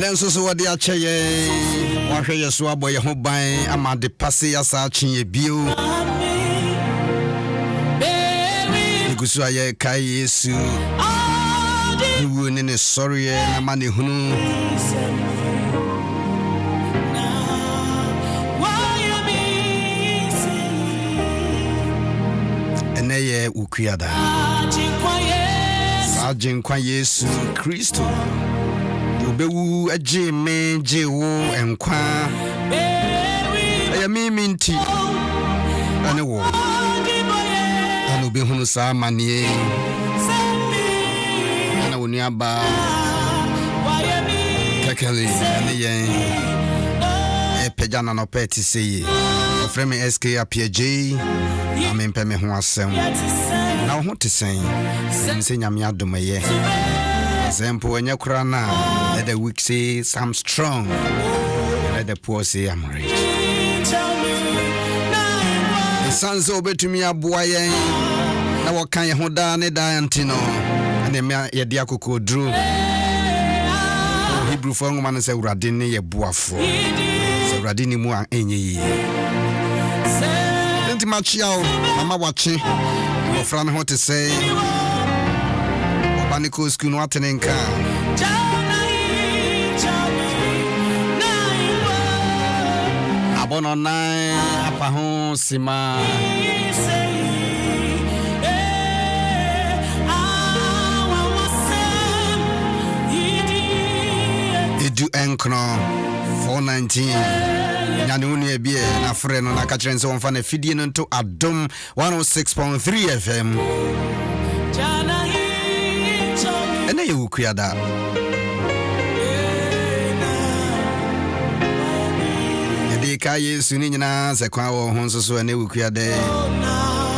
Abenso so wadi acheye wahwe yeso aboye ho ban amade passe yasa chinye bio igusu aye kai Yesu ni ne sorry na mane hunu eneye ukuyada Sajin kwa Yesu Kristo Obewu aje me je wo enkwa aya mimi nti ane wo ane obi hunu sa manie ana woni aba kakali ane yen pejana no peti sey ofreme SK Appiagyei amempe me ho asem na ho tesen nsenya me Adom ye Example when you crana, let the weak say I'm strong, let the poor say I'm rich. The sons obey to me a boy, now what can you hold on a diantino, and the mere Yadiako drew Hebrew for woman say Radini a boafo, so Radini mua any. Don't much yaw, Mama watching, or Fran what to say. Nico school no atenenka abono nine apa ho sima edu enkno 419 nyane unu ebie na frɛ no na ka kyerɛ nse wonfa na fidie no to Adom 106.3 FM ene ye ukuyada yedi ka Yesu ni nyina se kwa wo ho nso so ene ukuyada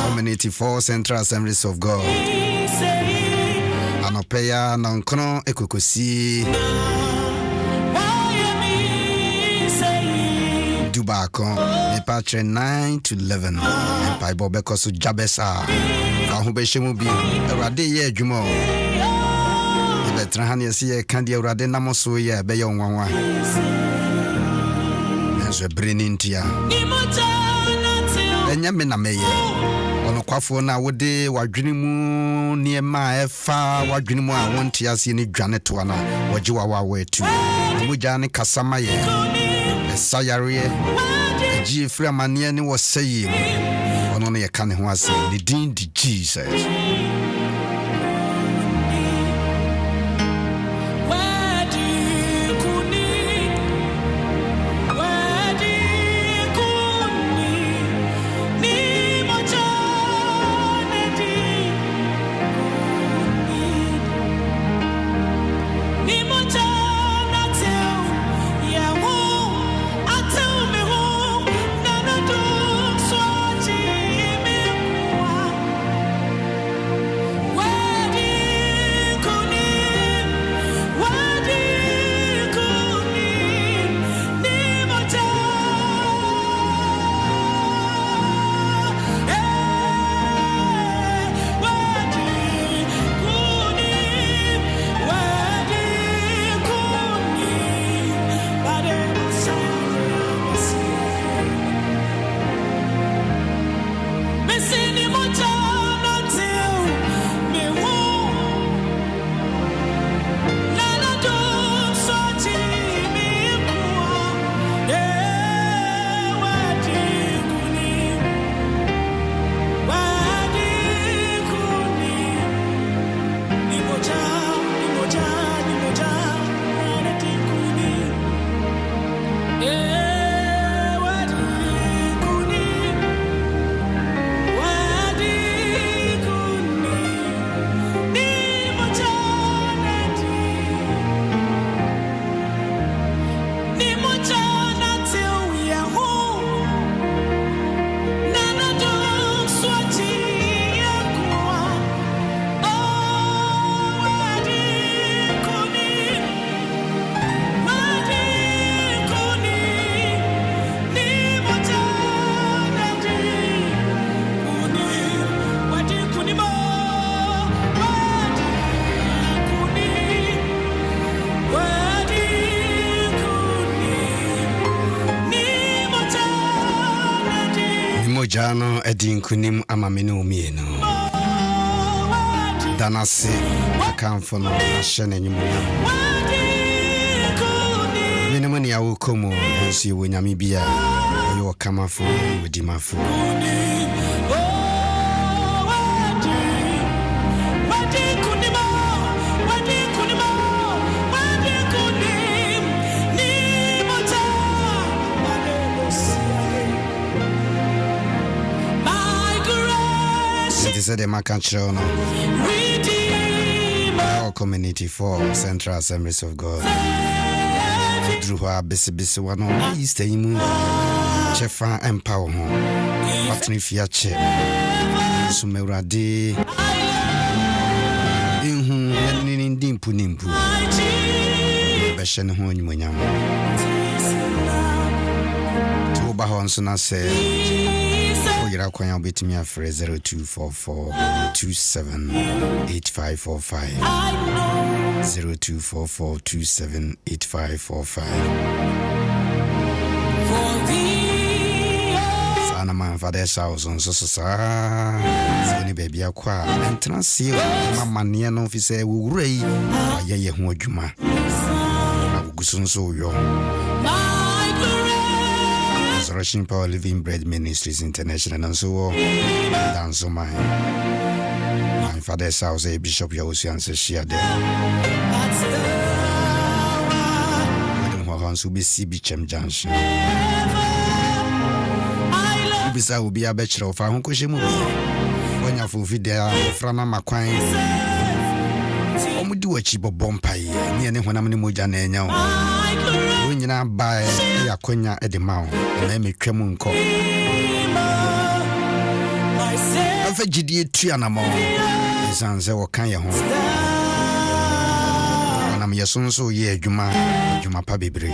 Community for Central Assemblies of God anopeya na nkono ekokosi Dubako epatre 9 to 11 empai bobeko so jabesa ahu be shemu bi awade ye adwuma Betrahani yesi kandi awrade namoso ye be ye onwanwa enso brenintia enya me na meye ono kwafo na wode wadwene mu niema efa wadwene mu a wonte ase ni dwane to na waji wawa wetu muja ne kasama ye esayare ji free manie ni wosayi ono ne ye kan ho ase ni din di Jesus Mojano Edin Kunim Amamino Mieno Danasi Akamfono Ashene Nyumuya Minimani ya ukomo Nsi wenyamibia Oyo kamafu Wedimafu Said the Macanchrono our community for Central Assemblies of God. Druha Besibisi one on East Imu Chefa Empower Patni Fiache Sumera de Inhu Nimpu Nimpu Beshen Hon Munyam Tuba Honsona say You're going to me for 0244278545 0244278545 Sana man father's house on so Sony baby aqua and transio Mamma near no officer will ray Ye Hojuma Gusun so yo Resurrection Power Living Bread Ministries International and so on. Dance on my father's house, a bishop Yosian says she had there. Who be CBChem Junction. Ubisa will be a bachelor of Uncle when you fulfill their Frana Maquine. Do a cheap bompay, near when I'm in Mujane now. When you now buy a conya at the mount, let me come on call. I've a GD Trianamo, his answer or can you home? And I'm your son, so yeah, Juma Pabibri.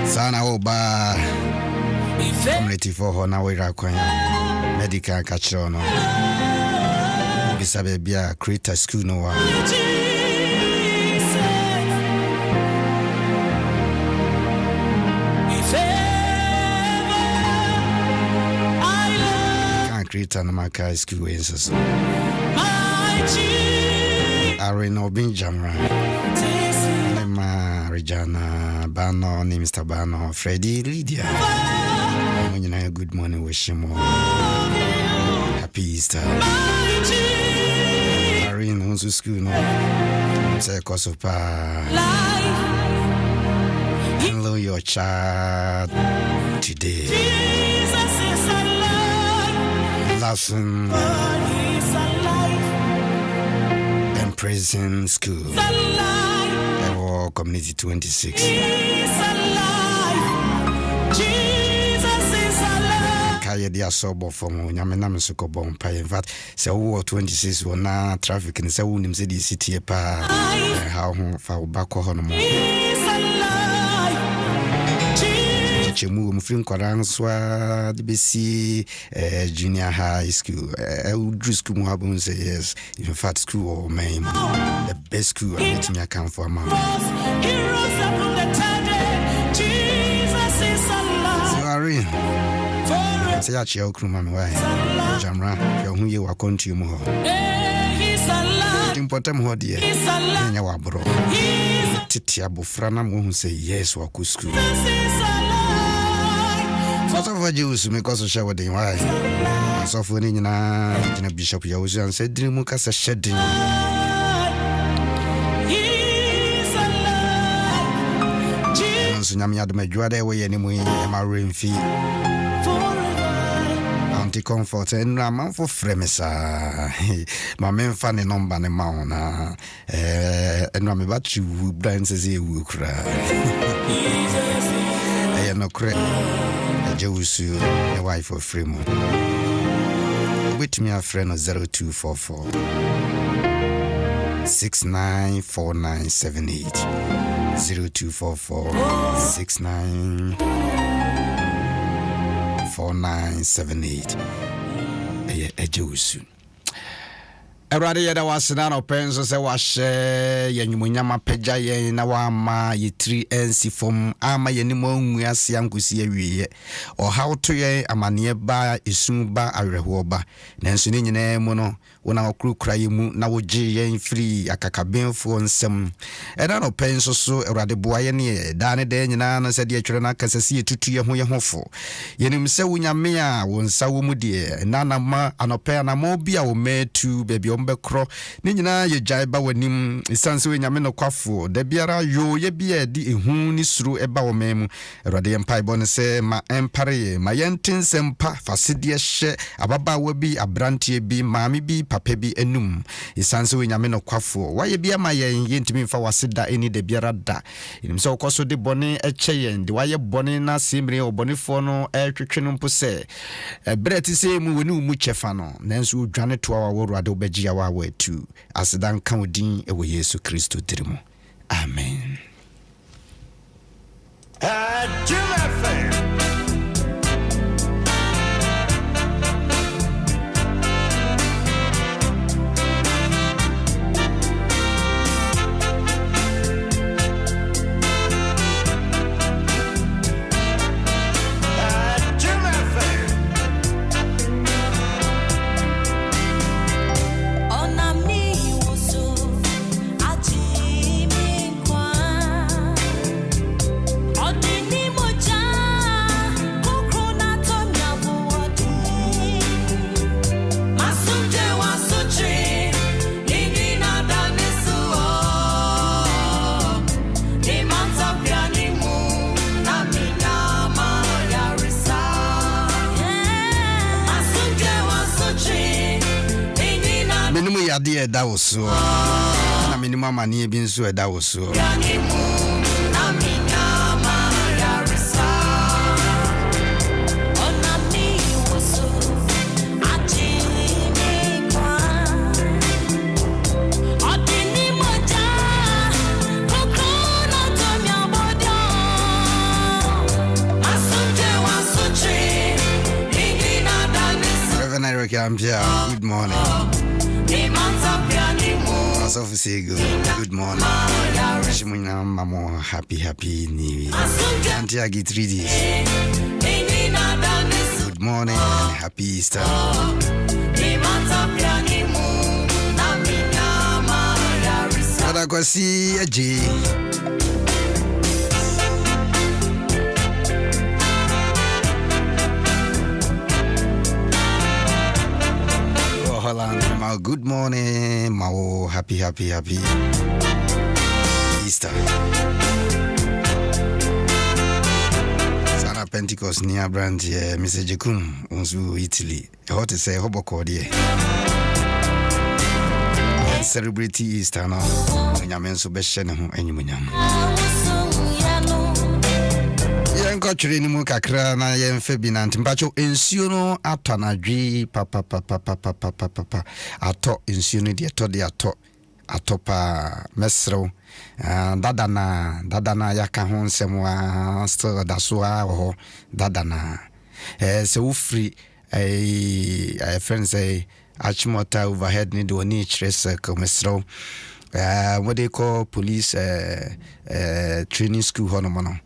Sana Oba. Community for her now we medical catchono. Bisabe bia creator school no one. Can't create an Amaka school is Arena Benjamin Regina Bano, Mr. Bano, Freddie Lydia. Good morning, wish you more. Happy Easter. Irene, who's to school? No, say, cause of hello, your child today. Lesson and prison school. Community 26. Kaya dia sobo from Yamanam Suko Bompa. In fact, say 26 will na traffic and say unim say the city pa how far back home. Chemu mfrim kwarang swa DBC junior high school. Udru school mo habun say yes. In fact, school or main the best school I let me account for man. Sorry. Say achi okruma me why. Jamra, your hu ye wa continue mo. Important ho de. Nya wa bro. Titi abofra na mo hu say yes wa ku school. What of you because of shower day why? So for any na bishop Yosian said dream cast a shedding. Sunyami Adom Ahengua way anyway my rain fee. Anti comfort and Raman for Fremesa. My main funny number and mauna. And Rami Bachu brands as he will cry. I am no credit. Josu, a wife of Fremont. With me a friend of 0244 694978 0244 694978 Josu. Erade yeda wasena no penso se wahye yenyumunyama Appiagyei na wama yetri ensi fom ama yenimo anwu ase ankosi awiye ohaw to ye amane ba esun ba awerho ba nanso ne nyina mu no wona okrukura yemu na wogye yen free akakabenfo nsem era no penso so erade boaye ne da ne de nyina na se de atwere na kasase yetutu ye hofo yenim se wunyame a wonsa wo mu de nana ma anope na mo bia wo metu bebi ombekro ne nyina ye jai ba wanim isanse wenyame no kwafo da biara yo ye bia di ehu ni suru eba wo memu erade empai bon se ma empare ma yentinsempa faside hye ababa wa bi abrantie bi maami bi papa bi enum isanse wenyame no kwafo wa ye bia ma yentimi mfa waseda eni da biara da enim se okoso de bone eche yen de wa ye bone na simre obonefo no twetwe no mpo se breti se mu woni mu chefa no nanso odwane to awa worade obegya wa tu asedan kan odin ewo Yesu Kristo tirimo amen. Menimu yade eda woso na menimu amane bi nso eda woso good morning. Good morning. Mamo, happy new year. Appiagyei 3 days. Good morning and happy Easter. Appiagyei. Good morning, Mao. Happy Easter. Sana Pentecost near brand Mr. Jekum unzu Italy. How to say hoboko die. Celebrity Easter no. Nyame so be hye ne ho anyumunyam. Yenko chire ni mu kakra na yemfe bi na ntimpacho ensuo no atanadwi papa ato ensuo no de ato pa mesro dadana yaka ho nsem still daso ho dadana se ufri friends say achimota overhead ni do ni chires mesro what they call police training school hono no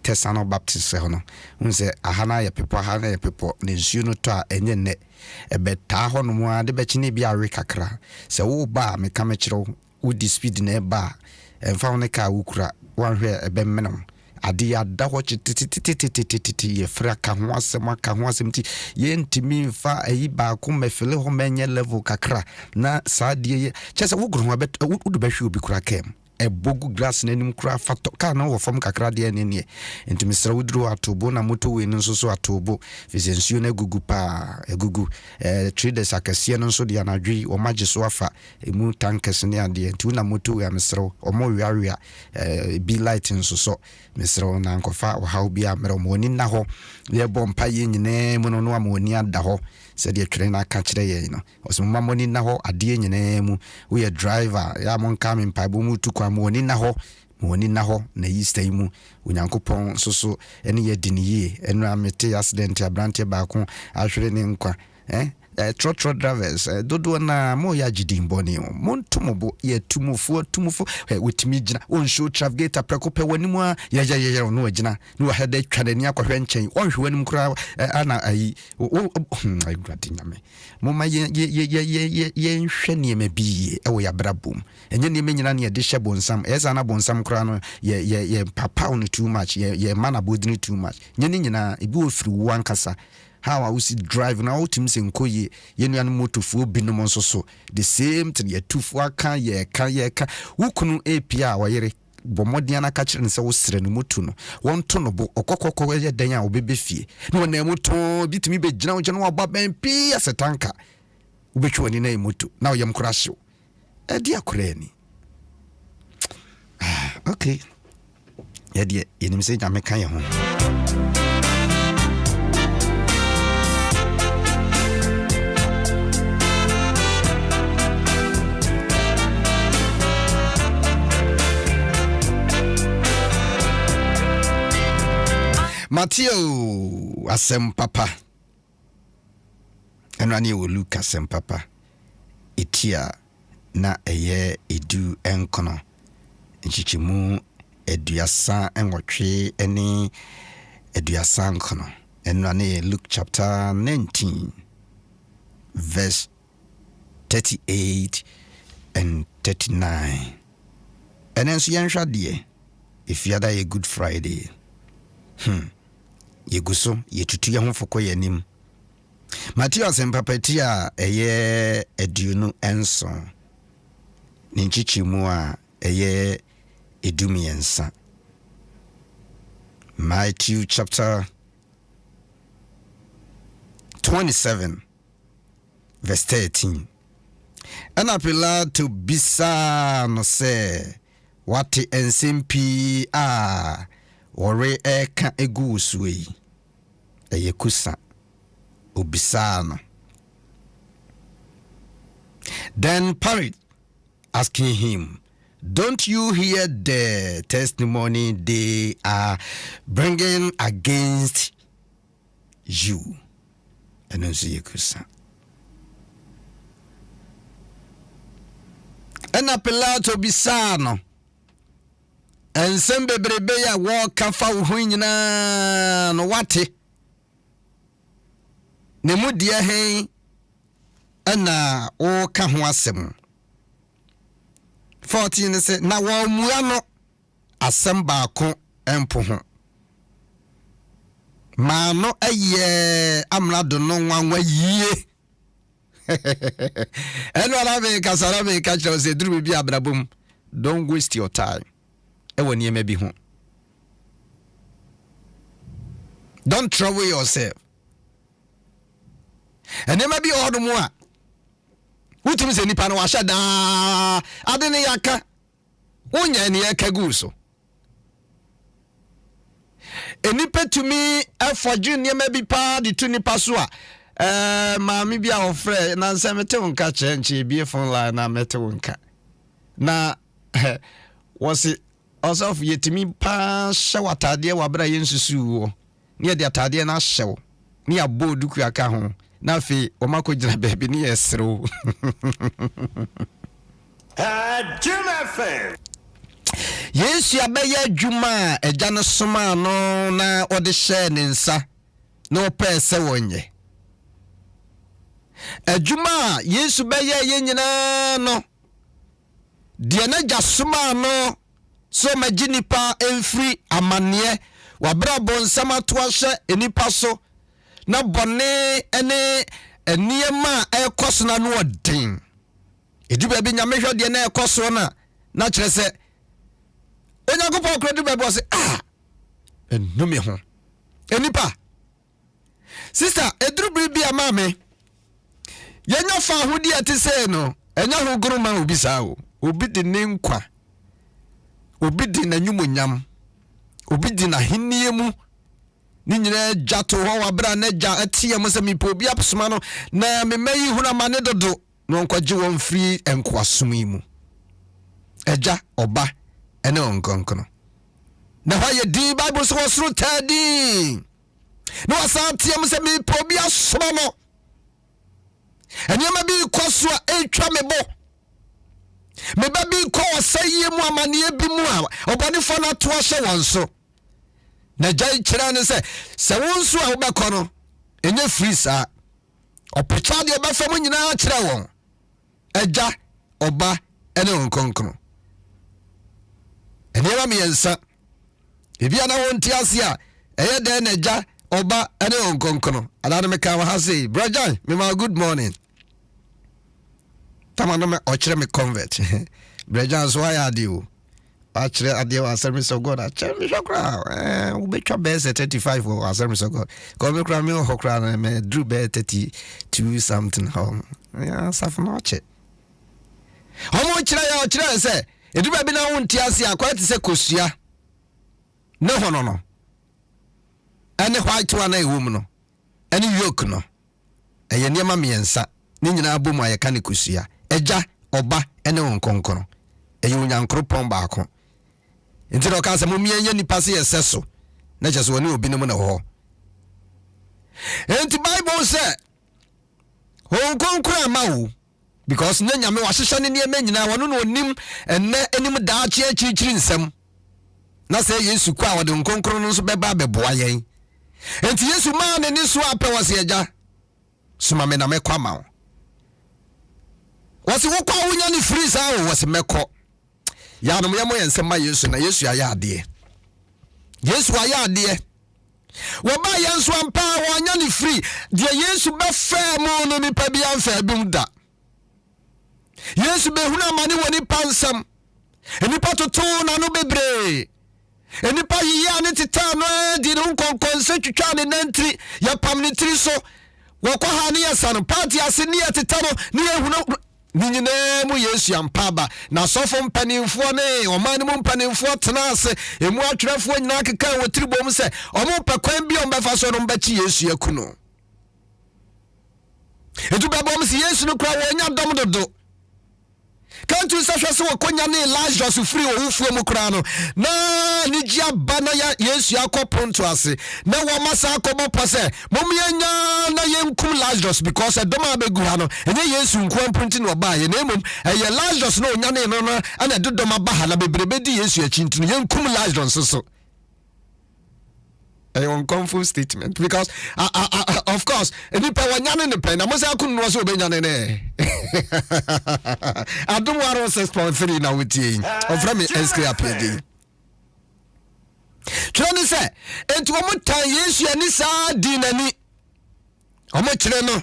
Tesano Baptist hono unse ahana ya pepo ne nsuo no to a enye ne ebeta hono mu ade be chine bia we kakra se wo ba me ka me kire wo di speed na ba emfa woni ka wukura wanhwe ebe menom ade ya da ho titititititi ye fra ka ho asem ti ye ntimi mfa ayi ba ko mefele ho menye level kakra na saade chese wo gro ho be wo do be hwe obi kura kem ebogu grass nanim kura fato ka na wo fom kakra de ne enti misra wudru atobo na moto we nso so atobo fizensuo na gugu pa egugu traders akase no nso de anadwi o magye so afa emu tankers ne ade enti na moto we misra o mo wiawia be light nso so misra na nkofa o hawo bia mero mo ni na ho ye bompa ye nyine mu no amoni ada ho se de twere na ka kire ye no o mamoni na ho ade nyine mu we driver ya mon kam mpa bo mu tu kwa mo ni na ho na Easter mu onyankopon soso ene ye diniye enu amete accident abrante ba ko ahwere ne nkwa trotro drivers dodo na mo ya jidimboni montomobo ye tumufo wetimi gina on show traffic prekope wanimu a ya no agina no hede twadani akwahwe nchen onhwe wanim kura ana ayi ayi gratinyame moma ye nhwe ne me bi ewo ya brabum enye ne me nyina ne ye de hye bonsam eza na bonsam kura no ye papa on too much ye mana bodini too much nye nyina ebi ofiri wankasa how I was drive now to miss in Koye, Yenian motofu binom so the same to the two for can ye who couldn't API wire Bomodiana catcher and so serenutuno. One tonable or coco denya or baby fee. No name to beat me be general Bob and P as a tanker. Which one in name mutu now yam crash you. A dear Kureni. Okay. Yeah, dear, you say I'm a kind of home. Matthew asem papa enrani wo Luke asem papa itia na eye edu enkono nchichimu eduasa enwotwe eni eduasa nkono enrani Luke chapter 19 verse 38 and 39 enenso yenhwa de if you are a Good Friday yeguso yetutu ye honfoko yanim Matthew sempapatia eye eduno enso ninchichimu a eye edumiensa Matthew chapter 27 verse 13 and apela to bisa no se wati ensimpi a Ore eka egu usui eyekusa obisano. Then Pilate asking him, don't you hear the testimony they are bringing against you? And then yekusa. And Pilato bisano. Ensem bebrebe ya wo kafa wo nyina no wate ne mudia hen ana o ka ho asem 14 se na wo mua no asem baako empo ho ma no aye amrado no nwanwa yie eno ala be kasara be ka cho se duru bi abrabom don't waste your time. Don't trouble yourself. And there may be all the more. What is any pan washada? Adene yaka. Unya ni yaka guso. Enipe to me, for junior may be pa the tuni pasua. Mammy be our friend, and some metal catch and she be a phone line and metal na was it? Also, yetimi pa shawa tade wa bra yensusu ne de atade na hyew ne abodu ku aka ho na fe o mako gina baby ne yesro Adom FM Yesu abeye adwuma eja no soma no na ode hye ne nsa na o pese wonye adwuma Yesu beye ye nyina no de na ja soma no so maginipa enfri amanie wabra bonsama toahye enipa so na bone ene eniema ekoso na no odin ediba bi nyamehwe de na ekoso na kire se onyagopo kredi bebo se enumi ho enipa sister edrubri bi amame yenya fa hodi atise no enya ho guruma obi sawo obi de ne nkwa obi di na nyumonyam obi di na hiniemu ni nyina jato ho wabra na ja atie mo se mipo obi apsoma no na memayi huna mane dodo no nkwaje won free enkwasum imu eja oba ene onkonkono na ha ye di bible so suru tadi no asantie mo se mipo obi asoma no Enema bi koso a etwa mebo. Me baby ko saye mu amane bi mu a obonifo na to hye won so. Na jai kira ne se wonso a wobekọ no enye free sa. Opecha de ba fam nyina kira won. Eja oba ene onkonkro. Enema me yensa. Ebi ana wonti ase a eye de na eja oba ene onkonkro. Ala me ka wa ha say, "Brother, me ma good morning." Tamano me ochire me convert. Brother, so why are you? Actually, I deal with service of God. Actually, me shokra. We be chop best 35 for service of God. Come me cry me hokra me drew be 32 something home. Yeah, suffer much. How much ya ochire say? Edu ba bi na wonti ase akwa te se kosua. No. Any white one na ewum no. Any yoke no. Eye niam miensa. Ni nyina abomu ayeka ne kosua. Eja oba ene onkonkono. Eye onyankropon baako. Nti do ka se momienye nipa se yeseso. Na je so woni obi ne mo na ho. Enti Bible say onkonkro ama wo because nya me wahehye ne niam nyina wono no onim enne enim daache achichiri nsem. Na se Yesu kwa wode onkonkro no so beba beboa yen. Enti Yesu ma ne ni so apɛ wase eja. Suma me na me kwa ma wo. Wasi wokwa wonya ni free sa wo wasi mekọ. Ya no yemo yensema Yesu na Yesu aya ade. Yesu aya ade. Wo ba yenso ampa wonya ni free. De Yesu be fa mu no ni pa bia mfa bim da. Yesu be huna mani woni pansam. Enipa toto na no bebre. Enipa yiya ne teta no di no konkonse twitwa ne nantri ya pam ne tri so. Wo kwa ha ne yesa party ase ne teta no ne ehuna ninyina mu Yesu ampaba na sofo mpanimfo ne omani mu mpanimfo tena ase emu atwerefo nyina keka wo tribom se omo pekwan bi ombefa so no mbachi Yesu yakuno etu bebom se Yesu no kra wo nya dom dodo kantu sahwese wo konya ne Lazarus free wo wufuo mu kra no na ni gia bana ya Yesu akopronto ase na wo masa akobopo se momianya na yenkum Lazarus because Adom abegu ha no enye Yesu nkwampunti no ba ye na emom eye Lazarus no onya ne no na ana dodom abaha na bebrebe di Yesu achintu yenkum Lazarus so a unconfirmed statement because of course any power nyane ne pen na mo say akunu no so obenyane ne Adom 106.3 na wetie of from SK Appiagyei Troni say enti wo mutan Yesu ani sa di nani o mo kire no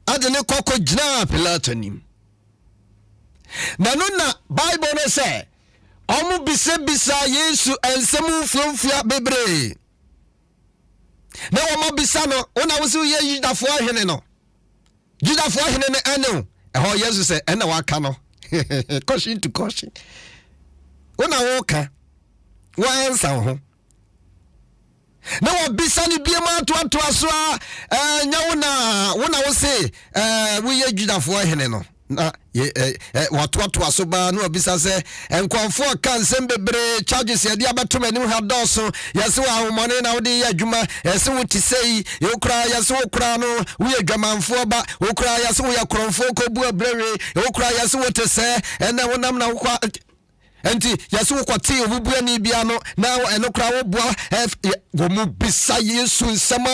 ade ne kokko gina Pilato nim na no na Bible no say o mo bisa Yesu ensemu fufua bebre na wo mabisa no wona wo se ye Judafo ahene no Judafo ahene ne anu ho Yesu se ena waka no caution to caution wona wo ka wo ansa ho na wo bisa ni biema to aso a nya wona wo se wo ye Judafo ahene no na watu asoba no obisa se enkonfo kan sembebre charges ye dia batom anim ha doso yese wa homone na wode ya adwuma yese wo tisei yokra yese wo kra no wo ye dwamanfo ba wo kra yese wo ya kronfo ko bu abrere wo kra yese wo tese ena wonam na wo enti yese wo kwate obubu ani bia no na eno kra wo boa wo mu bisa Yesu nsama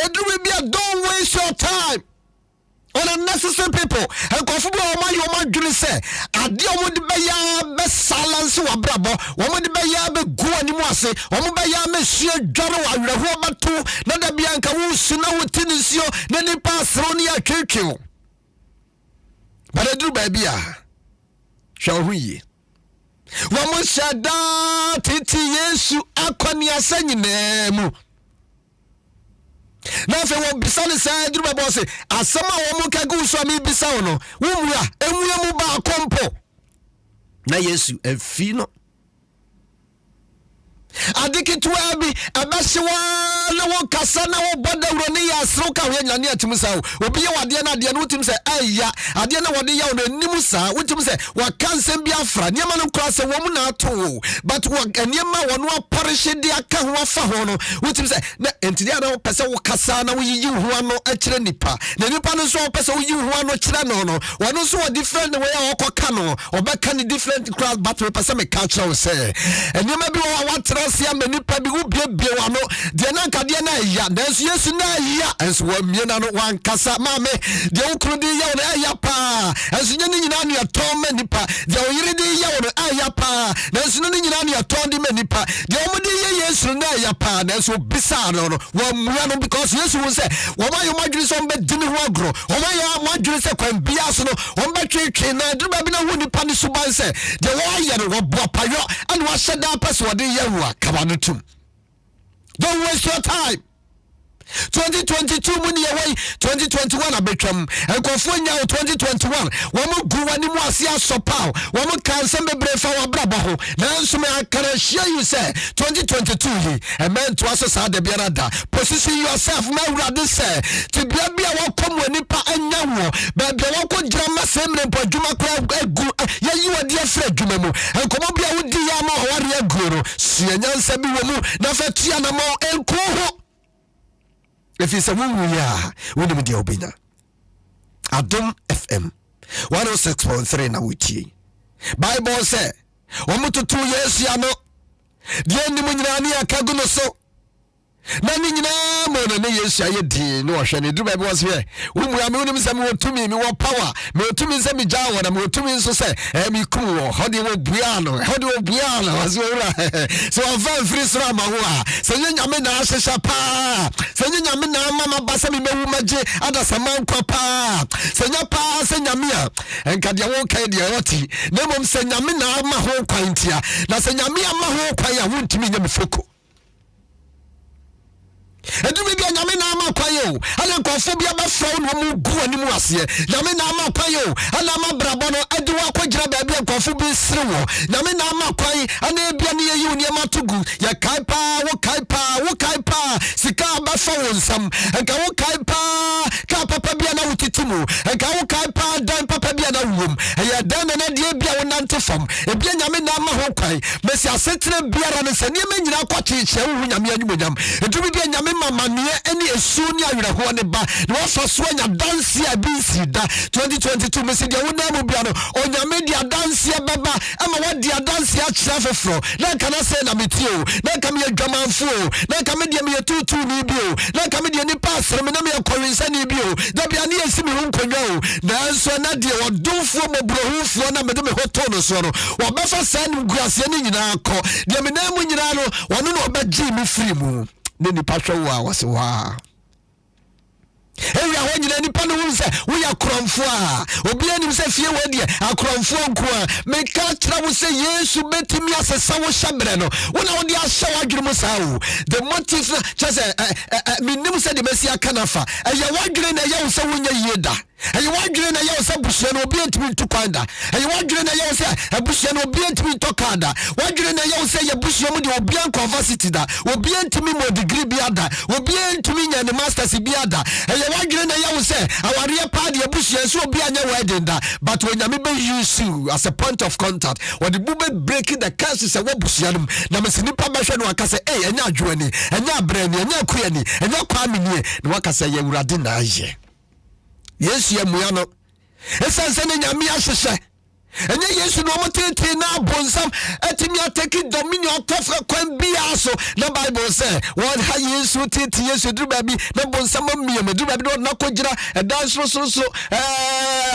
edruwe bia don't waste your time on unnecessary people and confubu o ma dwene se ade o mo de be ya be silence wa brabo o mo de be ya be gu ani mu ase o mo be ya me hie dware wa werho bato na da bia nka wo su na wo tinisio na ni pasro ni atwetwe baraduru ba bia hwa hu yi wo mo shada titi Yesu akoni asanyina mu na fe wo bisa ne sa duru babo se asama wo mo kagu so mi bisa wo no wo mura enwue mu ba kompo na Yesu afi no Adikitwa bi abahyewa na wo kasa na wo bodawro ne ya asro ka ho nyane atim sa obi ye wade na ade no utim se aya ade na wode ya no anim sa utim se wa kansem bi afra niam no kra se wo mu na ato but wo niam wo no aparehye de aka ho afa ho no utim se na entidi na pese wo kasa na wo yiyi ho ano akire nipa na nipa no so pese wo yiyi ho ano kire no no wo no so wo different way a wo koka no obeka ni different class but pese me culture wo se niam bi wo watra sia manipa bi wo biebie wa no de na nkade na ya nanso Yesu na ya enso wo miena no wan kasa mame de wo kru de ya no ya pa enso nyane nyina no aton manipa de wo yire de ya no ya pa nanso no nyina no aton de manipa de wo de ye Yesu na ya pa nanso bisa no wo mua no because Yesu wo say wo ma yo madwiri so mbe dini ho agro wo ma yo madwiri se kwan bia so no wo mbe twetwe na duru ba bi na hu nipa ne so ban se de wo ya no wo bo payo and wo sheda pass wo de ya wo kaba no tum. Don't waste your time. 2022 muni away 2021 abetwam enkofo nya 2021 womo guwa ni mu ase asopao womo kanse bebrefa wabrabo ho nanso me akara hia you say 2022 hi emen to aso sa de biara da position yourself na urade say ti bia bia wakom anipa anya wo ba bia wakogira masemre mpodwuma kra egu ye yi wadi afra adwuma mu enkomo bia wodi ya ma hware aguro suanyansa bi wo mu na fa tua na mo enko ho. If it's a woman, yeah, wouldn't be the Obina. Adom FM 106.3 na wuti. Bible say, Omutu 2 years ya no. Dieni munyani akaguno so. Nani nyina mo na Yesu aye di no hwe ne Bible was here. Wumu ya me wonim se me wotumi me wo power. Me wotumi se me jawo na me wotumi nso se me kum wo. Hodi wo bua no. Hodi wo bua no. So ura. So van free sra ma ho a. Se nyame na ahesha pa. Se nyame na mama ba se me mewu maje ada saman kwa pa. Se nya pa se nyame a. Enka de wo kai de oti. Na mom se nyame na ma ho kwantia. Na se nyame ama ho kwan ya wontumi nya me foko. Edumi bia nyame na ama kwayo ala nkofo bia ba fra no mu gu ani mu ase nyame na ama kwayo ala ama brabo no adi wa kwagira ba bia nkofo bi sire wo nyame na ama kwai ana bia ne yi oni ama tugu ya kai pa sika ba fa wonsam enka wo kai pa ka papa bia na wutitimu enka wo kai pa dan papa bia na wum ya dan na de bia wo nante fam e bia nyame na ama ho kwai mesi asetre bia ra no se ne ma nyina kwache che wo nyame anyumonyam edumi bia nyame mama nie eni esu ni awerɛho ne ba ne wafa so anya danse a binsi da 2022 mesi dia wona mu bia no onyame dia danse baba ama wadi danse a kyerɛ foforo na kana se na metio na ka me adwamanfo na ka me dia me tutu ni bio na ka me dia ni pastor me na me kɔrensa ni bio da bia ne esi me ho nkonwa o na nso na dia wodumfo mobrohufo na me de me hoto no so no wɔbɛfa san guase ni nyina akɔ dia me na mu nyina no wɔno no ɔbɛgye me firi mu nini pastor wa wase wa ewi a wanyina nipa no won se wo ya kromfo a obi anim se fie wa die akromfo nko a me ka tra wo se Yesu betimi asesa wo hyabre no wona wo de ahya wadwere mu saa wo the motive na chese minim se de mesia kanafa eye wadwere na ye wo se wonya yeda eye wadwere na ye wo se busua no obi entimi tukwanda eye wadwere na ye wo se abusua no obi entimi tokada wadwere na ye wo se ye busua mu de obi an university da obi entimi mo degree bi ada obi entimi nya ne masters bi ada eye wadwere na ye wo se aware pa de abusua so obi anya wedding da but when nyame be use you as a point of contact what the bube breaking the curses e wabusua no na mesini pa ba hwe no aka se enya adwoani enya abrani enya kuani enya kwame nie na waka se ye wurade na aye Yesu ya muyano esanse ne nyame ahyehyɛ enye Yesu no motete na abonsam etimi ateki dominion tofa kwan bia so na Bible say what ha Yesu tete Yesu duru ba bi na bonsam amiem duru ba bi na kogira edan so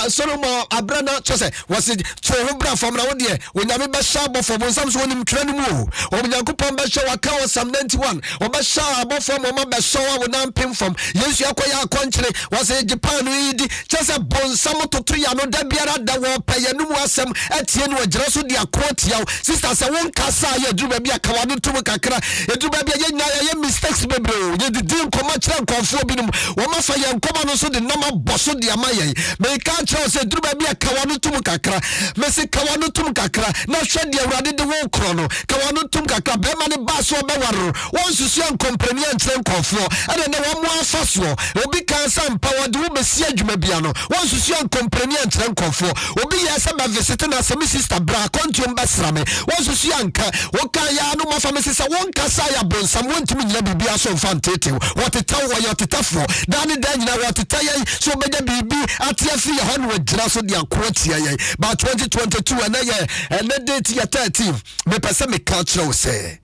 Solomon abrana chose was it to bra from na wo de onyame be sha abofo bonsam so onim twere no mu o nyankopɔn be sha waka o Psalm 91 o be sha abofo mo be sha wo na mpem fam Yesu akoya akonkyere was it Japan yi di chose bonsam toto ya no da biara da wo peye no mu asem etie no agyira so de akotia sister say won kasa ya duru bia ka wado tum kakra eduru bia ye nya ye mistakes bebre ye de din koma kira nkofo binum wo ma fa ye nkoma no so de nama boso de ama ye me ka kira say duru bia ka wado tum kakra me se ka wado tum kakra na hwe de awurade de wo kro no ka wado tum kakra be ma ne ba so be waro won susu enkomprenia nkire nkofo ade ne wo mo afa so obi kan sam power de wo be si adwuma bia no won susu enkomprenia nkire nkofo obi ye se ba visit na se me sister bra kontum basrame won susu anka wo kan ya no ma fa me se won kasa ya bonsam won timi nyina bibia so mfa ntete wotetaw wo yotetafo dani dan nyina wotetay so beja bibi atia fi ho no agyira so de akotia ye ba 2022 na ye na date ya 13 me pese me culture say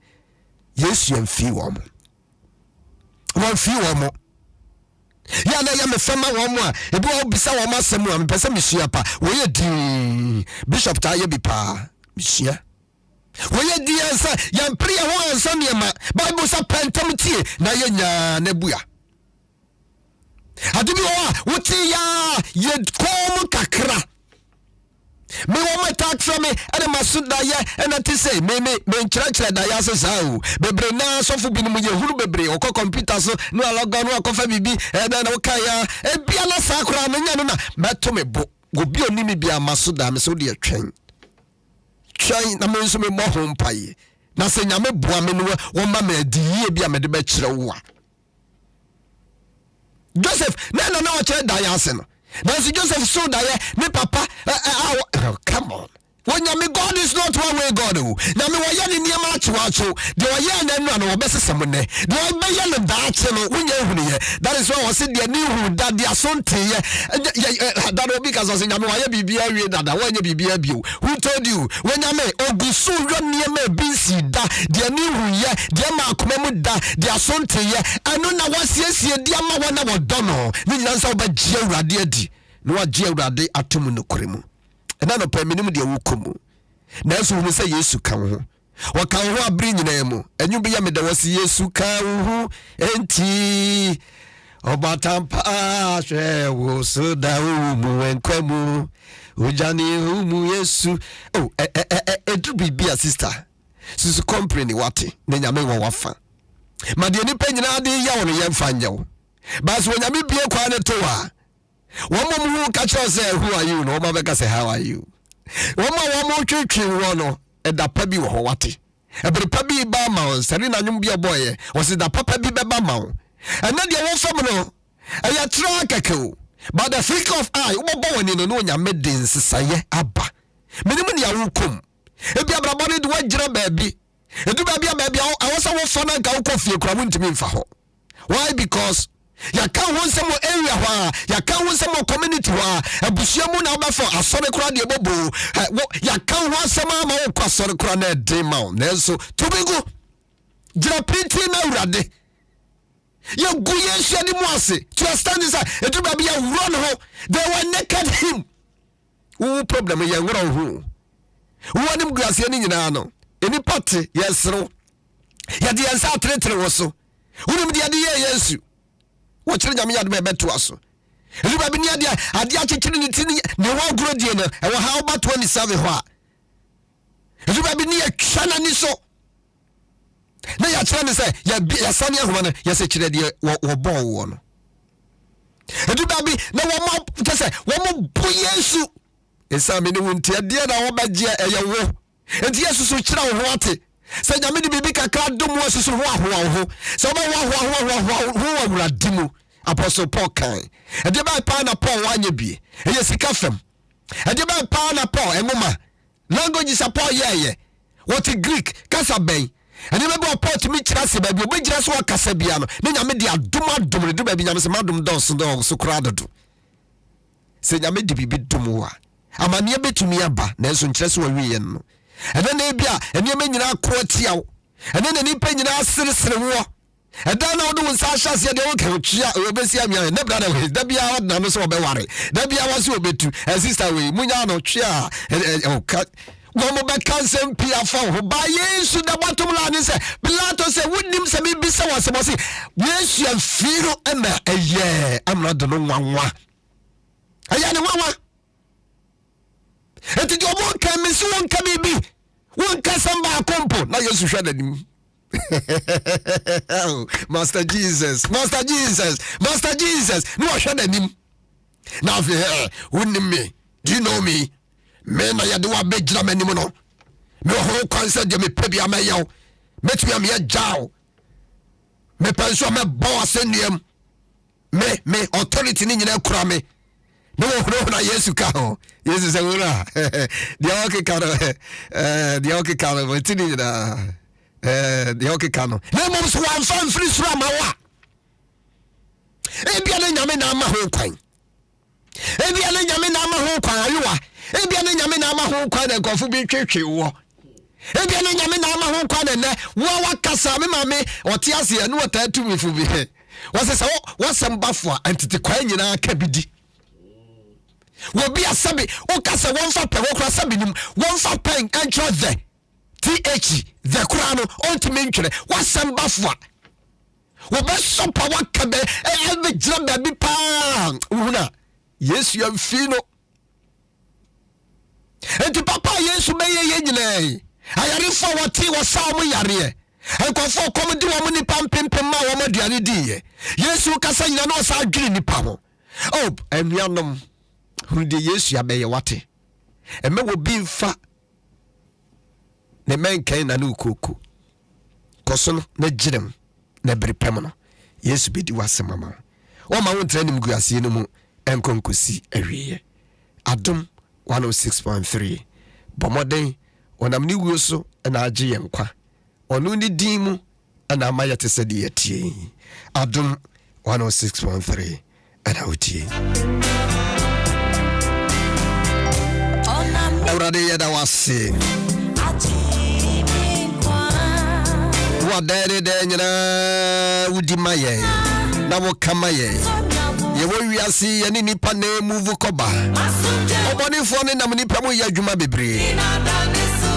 yesu emfi wo mo won fi wo mo ya na ya me fema wo mo a ebi wo bisa wo masem a me pese me sua pa wo ye di bishop ta ye bi pa me sua wo ye di ansa ya mpre ho ansa ne ma bible sa pentam tie na ye nya na bua adu bi wo ti ya ye kom kakra me wo ma tax from me and masuda ye and to say me nkyerɛkyerɛ da ya se saa o bebre na sofo binum ye huru bebre okɔ computer so no aloga no akɔfa bibi na wo kan ya bia na saa kora no nya no na meto me bo go bi oni me bia masuda me so de twɛn na me nso me mo ho mpaye na se nyame boa me no wo ma me adi yie bia me de be kyerɛ wo a Joseph na wo kyerɛ da ya se no Nancy Joseph so that me papa come on. When you God is not one way God. Now me why you near much watch. Do I na no best someone there. Do I be yellow that when you here? That is why I said the new that the asante that will because I say na me why be that when you be who told you when you me ogusu run near me BC da the new here the ma komemu da the asante anu na wasiesie the ma wana wodono ni nyansa obagie urade adi no wagie urade atomu no koremu na no pa minim de wukomu na so hu se Yesu kan ho wo kan ho abri nyina mu enyu bi ya me da wasi Yesu kan ho enti obatampa hwe wo so da mu enkwemu ojani hu mu Yesu oh edu bibia sister susu comprehend wate na nyame wo wafa ma de ni pa nyina de ya wo no yemfa nyew ba so nyame bie kwa ne to a one more catch us who are you? No more say how are you? One more twitching one at the pebby or what? A pebby bama, Serena Numbia boy, was it the papa be bama? And then the one family, I track a cool. But the freak of eye, born in the Nonia Medins, say, Abba. Minimum ya come. If you have a body to watch baby, it do baby, I was a fun and go coffee, crying to me for her. Why? Because ya kan won some area wa ya kan won some community wa abusia mu na ba for asore kura de bobo ya kan won some ma wo kwa asore kura na de ma na so to bigo gira pinti na urade ya guye hia di mu ase to stand inside edu ba bia run ho they were naked him wo problem ya ngoro ho wo nim guase ni nyina no eni party yesro ya de yansa tretre wo so wo nim de ye Yesu wo kire nyame yade beto aso elu ba bi ni ade akekire ni tini ne ho gro die no e wo ha oba 27 ho a elu ba bi ni atwana ni so na ya kire ni say ya sane ahoma no ya se kire de wo bo wo no elu ba bi na wo mo kese wo mo bo Yesu esa me ni wonti ade na wo ba je eye wo enti Yesu so kire wo ho ate se nyame de bibi kakra dom wo susu ho ahoa ho se wo ho awuradimu apostle Paul kan e de ba pa na Paul wanye bi e sika fam e de ba pa na Paul engoma language sa Paul ye what Greek kasa ben e de ba Paul to me kira se ba bi obegira so akasa bia no ne nyame de adom de ba bi nyame se madom dos so kra dodo se nyame de bibi dom wa amane betumi aba na so nkire se wa wiye no and then they be and you mean quotiao and then any penny sere war and then all do sashas ya de okay chia obesia me na brother we da bia na no so be ware da bia was obetu and sister we munya no chia oh cut no mo be cancel pia for ho ba Yesu da batum la ni say Pilato say wouldn't say me bisa was say Yesu and firo ema I'm not the no wanwa aya ne wanwa enti di omo kan me si won ka bibi won ka samba kompo na Yesu hwa nanim. Master Jesus no hwa nanim na afi wonnim me. Do you know me? Me na yade wa bejira manim no. Me ho kwan se de me pebia mayew. Metumi am ye jaw. Me penso me bo asennuam. Me authority ni nyina kura me. No ho na Yesu ka ho. Yesu se wura. Dia oke ka no tini na dia oke ka no. Na mo so wan fan free sura ma wa. Ebia na nyame na ama ho kwan. Ebia na nyame na ama ho kwan ayowa. Ebia na nyame na ama ho kwan na nkofo bi twetwe wo. Ebia na nyame na ama ho kwan na wo wakasa me mame ote ase anu otatu mifu bi. Wasesa wasembafo antete kwan nyina ka bidi. Wo bi asabi o kasa won fa pe wo kra sabi nim won fa pen entro the the kura no ontime ntwere wasembafo wo be sopa wakabe e gira baby pa uhuna Yesu ya mfino enti papa Yesu meye nyina ayarefo wati wasamu yare enkofo komedi wo ni pampempem ma wo maduane diye Yesu kasa nyina no sa adwene nipa ho enuanom hunde Yesu ya beye wate eme wo bi mfa ne menkan na no koku koso na girem na berepem no Yesu bedi wasemama wo ma wo ntra nim guase no mu enkonkosi awiye Adom 106.3 bomoden onam ni wuso na age yenkwa onu ni dimu na amaya tesede yatie Adom 106.3 ana utie Awrade yada wase wadere de nyina wudi maye na wo kamaye ye wo wiase ye ni nipa na move koba obonifo ne nam nipa mo ya adwuma bebre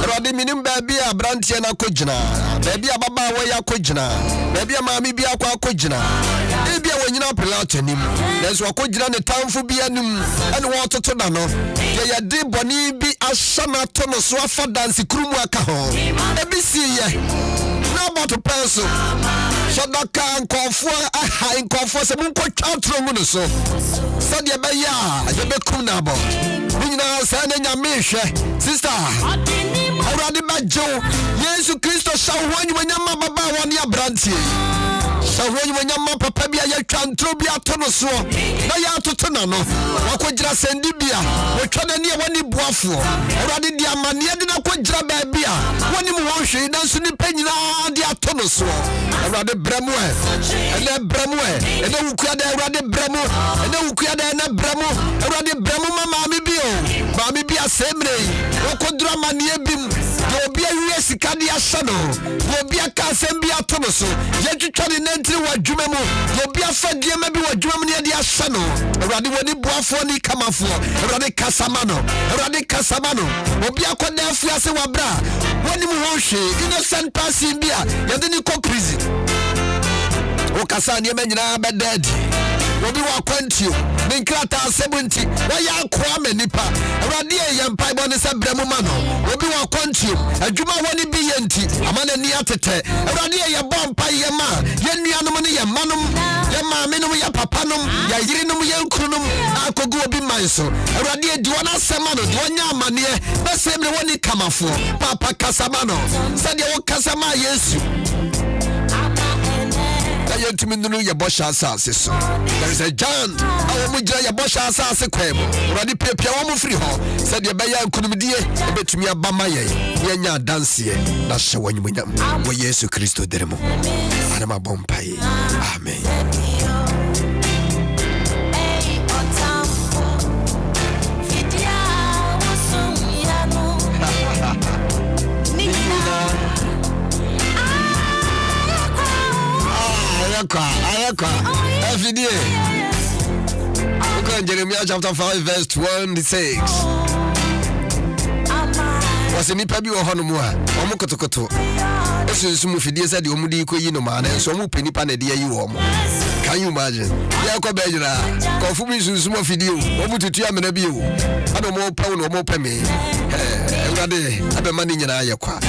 rode minim baabi a brantie na kogina baabi a baba wo ya kogina baabi a maami bi akwa kogina ebi a wonyina pelata nim leso kogina ne tamfo bi anim ene wo toto da no ye de boni bi asana to no so afa dance krumu aka ho ebi si ye na boto penso Shodaka nkofo aha nkofo se munko twatro mu no so sade be ya ye be kum na bo nyina sa na nyame hwe sister awrade bajo Yesu Kristo shawwanyi wanyama baba woni abrantie shawwanyi wanyama papa bia ya twantro bia to no so na ya toto na no wakogira sendi bia wotwana ne woni boafo awrade di amane de na kogira ba bia woni mu wonhwe na so ni panyina de ato no so awrade bremu ene wukua da awrade bremu ene wukua da na bremu awrade bremu mama mi bio maami bi asemre wakodura amane bim obi awie sika de ahye no obi aka asem bi ato no so ye twitwa ne nantiri wadwuma mu obi afadie ma bi wadwuma mu ne de ahye no awrade woni boafo ni kamafo awrade kasamano obi akoda afiase wabra woni mu honhwe innocent person bia ye de ni ko prison o kasa ne manyina bedad obi wa kwantio ne nkrata 70 wa ya akwa manipa awrade ye mpai bo ne se bremu ma no obi wa kwantio adwuma woni bi ye nti amana ni atete awrade ye bompa ye ma ye nuanom ne ye manom ye maamenom ye papanom ye yirenom ye nkrunum akogu obi manso awrade di wona sema no di wonya amane na semre woni kamafo papa kasamano sade wo kasama Yesu yentumindunu ye bosha asase so there is a giant awo mujira ye bosha asase kwebo uradi pepia wo mu free ho said ye beya nkunumdie ebetumi abama ye nya danse na hye wanyumunyam wo Yesu Kristo deremo anama bompai amen ayaka every day. Okay, Jeremiah chapter 5 verse 26. Was ni pabi wo hono mu a omo kotokoto esunsu mu fidie se de omu di koyi no ma na enso omu penipa na de ayi wo omo. Can you imagine? Ya ko bejira ko fu mi sunsu mu fidie o omu tutu amena bi o ado mo pa wo no mo pa me Ewurade abema ni nyina ayekwa.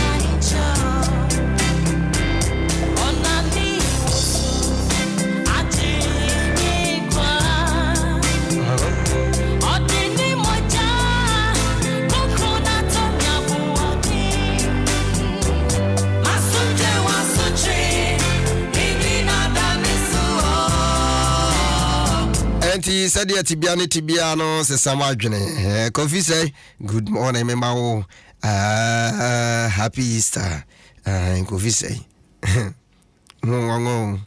Enti said ya tibiano se samadwene. Kofi say good morning mema wo. Happy Easter. Kofi say. Ngo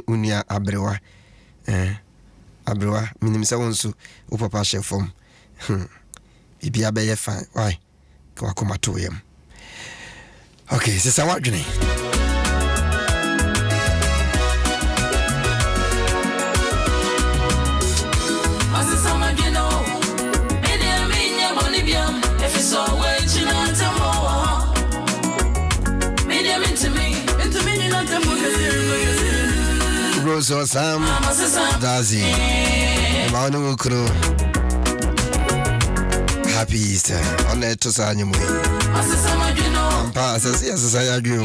unia abrewa. Abrewa minim se wonso wo papa chefom. Bibia be ye fine. Why? Kwa koma to yem. Okay, se samadwene. Rose Sam Dazi Manu Kro Happy Easter on the Tosanyu Pass as yes I agree.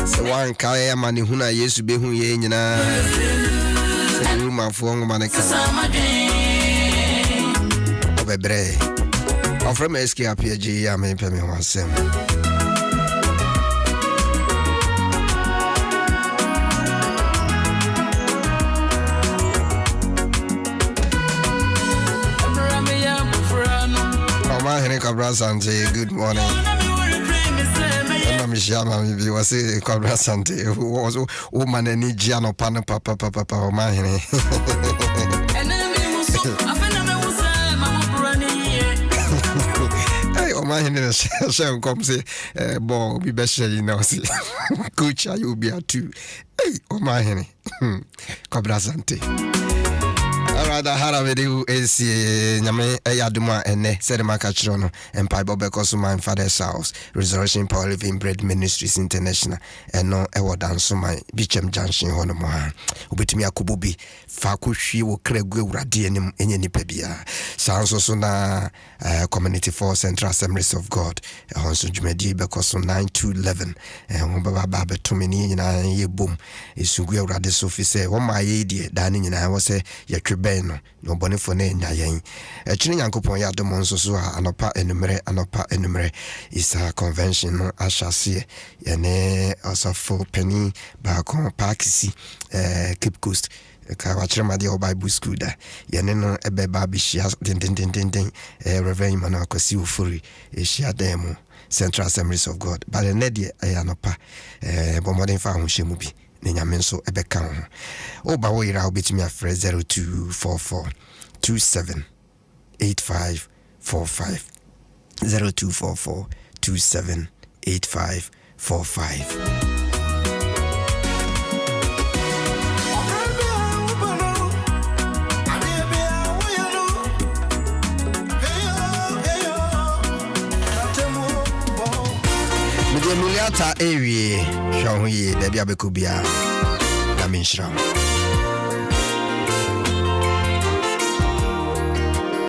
So one Kaya Mani Huna Yesu be who ye na room of Wong Manaka Obebre from Appiagyei, I may pay me one sem. Good morning. Mishama maybe was a Cobra Sante who was woman and Giano Pana Papa or Mahine. Hey, oh my shall come say, Bo, be best, you know, see, Coach, you be a two. Hey, oh my henny, Cobra Sante. Rather Haravedu is Yame Ayaduma and Sedema Catrono and Pai Bobecos my father's house, Resurrection Power Living Bread Ministries International, and no Ewadan so my Bichem Junction Honomoha, Ubitimi Akububi, Fakushi will Kregu Radianum in any pebia. Sounds also na Community for Central Assemblies of God, Honson Jumedi Becoso 9211, and Baba Tumini in a boom is Sugu Radis officer, one my idea, dining in I was a Yatribe. No bonny for name yen. A chilling uncle point at the monsters anopa enumere is a convention. No, I shall see Yane also for penny back on Pakisi, Cape Coast. Kawachema the Bible school there. Yaneno ebe baby she has ding Reverend Manakosi Ufuri, she had demo Central Assemblies of God. But the Nedia Ayanopa, Bomodin Farm Shemubi. Ninyamenso ebeka ho oba wo ira obetimi afre 0244 27 8545 0244 27 8545. Miliata area, Shawnee, Debbie Abekubia, Namin Shram.